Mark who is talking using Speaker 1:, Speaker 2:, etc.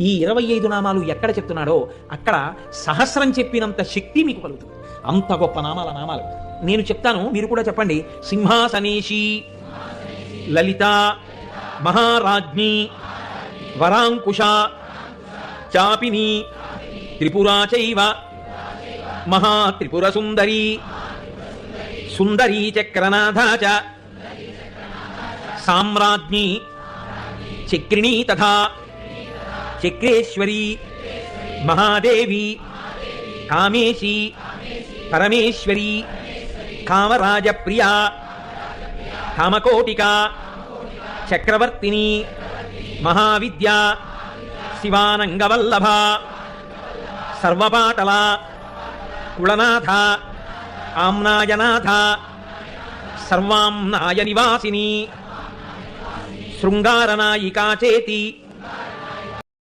Speaker 1: ఈ 25 నామాలు ఎక్కడ చెప్తున్నాడో అక్కడ సహస్రం చెప్పినంత శక్తి మీకు కలుగుతుంది. అంత గొప్ప నామాలు నేను చెప్తాను, మీరు కూడా చెప్పండి. సింహాసనేషి, లలిత, మహారాజ్ఞి, వరాంకుశ, చాపిని, త్రిపురా చైవ, మహాత్రిపుర సుందరి, సుందరీ చక్రనాథ చ, సామ్రాజ్ఞి, చక్రిణీ తథా చక్రేశ్వరి, మహాదేవి, కామేశి, పరమేశ్వరి, కామరాజప్రియా, కామకోటిక, చక్రవర్తిని, మహావిద్య, శివానంగవల్లభ, సర్వపాటల, కుళనాథ, ఆమ్నాయనాథ, సర్వాంనాయ నివాసిని, శృంగారనాయికా చేతి,